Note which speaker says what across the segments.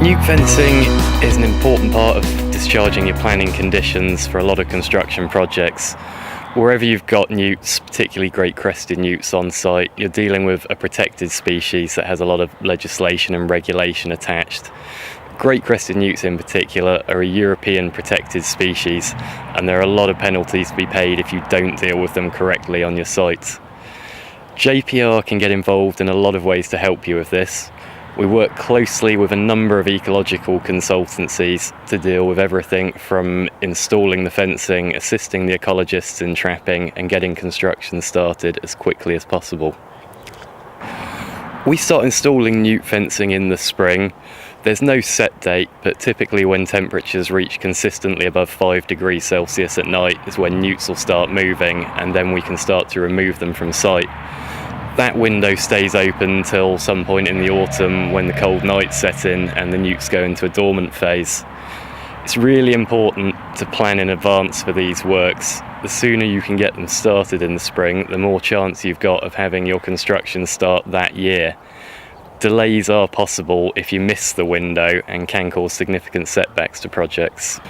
Speaker 1: Newt fencing is an important part of discharging your planning conditions for a lot of construction projects. Wherever you've got newts, particularly great crested newts on site, you're dealing with a protected species that has a lot of legislation and regulation attached. Great crested newts in particular are a European protected species, and there are a lot of penalties to be paid if you don't deal with them correctly on your site. JPR can get involved in a lot of ways to help you with this. We work closely with a number of ecological consultancies to deal with everything from installing the fencing, assisting the ecologists in trapping, and getting construction started as quickly as possible. We start installing newt fencing in the spring. There's no set date, but typically when temperatures reach consistently above 5 degrees Celsius at night is when newts will start moving, and then we can start to remove them from site. That window stays open till some point in the autumn when the cold nights set in and the newts go into a dormant phase. It's really important to plan in advance for these works. The sooner you can get them started in the spring, the more chance you've got of having your construction start that year. Delays are possible if you miss the window and can cause significant setbacks to projects.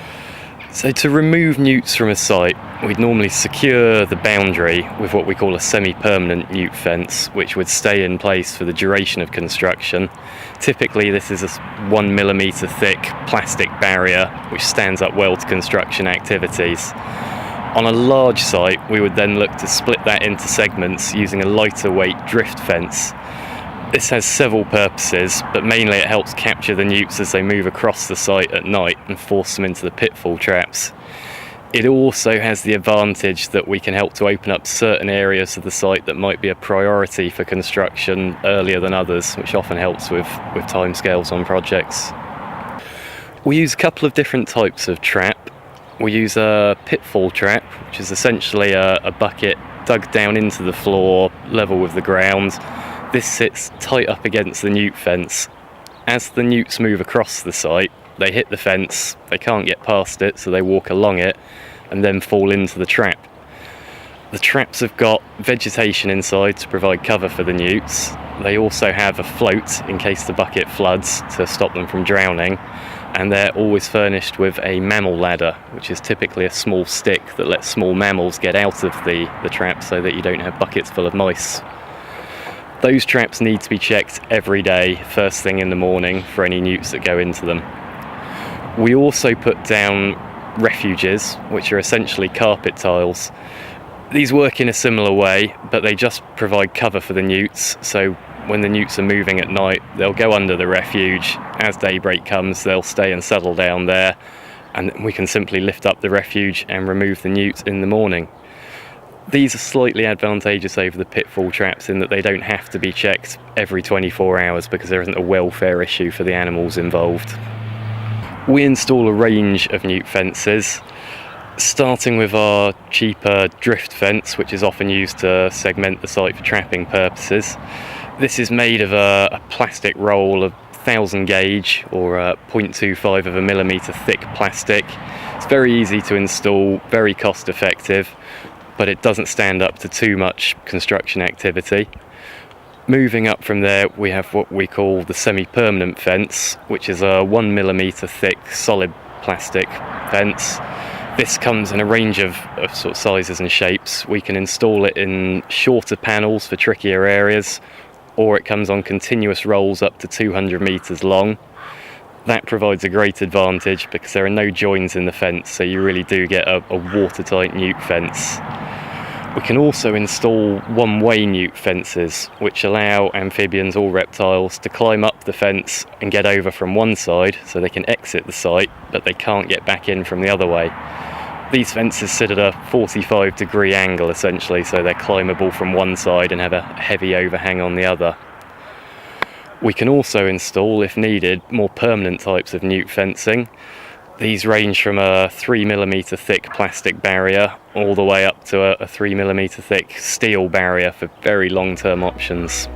Speaker 1: So to remove newts from a site, we'd normally secure the boundary with what we call a semi-permanent newt fence, which would stay in place for the duration of construction. Typically this is a 1 millimetre thick plastic barrier which stands up well to construction activities. On a large site, we would then look to split that into segments using a lighter weight drift fence. This has several purposes, but mainly it helps capture the newts as they move across the site at night and force them into the pitfall traps. It also has the advantage that we can help to open up certain areas of the site that might be a priority for construction earlier than others, which often helps with timescales on projects. We use a couple of different types of trap. We use a pitfall trap, which is essentially a bucket dug down into the floor, level with the ground. This sits tight up against the newt fence. As the newts move across the site, they hit the fence, they can't get past it, so they walk along it and then fall into the trap. The traps have got vegetation inside to provide cover for the newts. They also have a float in case the bucket floods to stop them from drowning, and they're always furnished with a mammal ladder, which is typically a small stick that lets small mammals get out of the trap so that you don't have buckets full of mice. Those traps need to be checked every day, first thing in the morning, for any newts that go into them. We also put down refuges, which are essentially carpet tiles. These work in a similar way, but they just provide cover for the newts, so when the newts are moving at night, they'll go under the refuge. As daybreak comes, they'll stay and settle down there, and we can simply lift up the refuge and remove the newts in the morning. These are slightly advantageous over the pitfall traps in that they don't have to be checked every 24 hours because there isn't a welfare issue for the animals involved. We install a range of newt fences, starting with our cheaper drift fence, which is often used to segment the site for trapping purposes. This is made of a plastic roll of 1000 gauge or 0.25 of a millimetre thick plastic. It's very easy to install, very cost effective, but it doesn't stand up to too much construction activity. Moving up from there, we have what we call the semi-permanent fence, which is a 1 millimetre thick solid plastic fence. This comes in a range of sort of sizes and shapes. We can install it in shorter panels for trickier areas, or it comes on continuous rolls up to 200 metres long. That provides a great advantage because there are no joins in the fence, so you really do get a watertight newt fence. We can also install one-way newt fences, which allow amphibians or reptiles to climb up the fence and get over from one side, so they can exit the site, but they can't get back in from the other way. These fences sit at a 45-degree angle essentially, so they're climbable from one side and have a heavy overhang on the other. We can also install, if needed, more permanent types of newt fencing. These range from a 3 millimetre thick plastic barrier all the way up to a 3 millimetre thick steel barrier for very long-term options.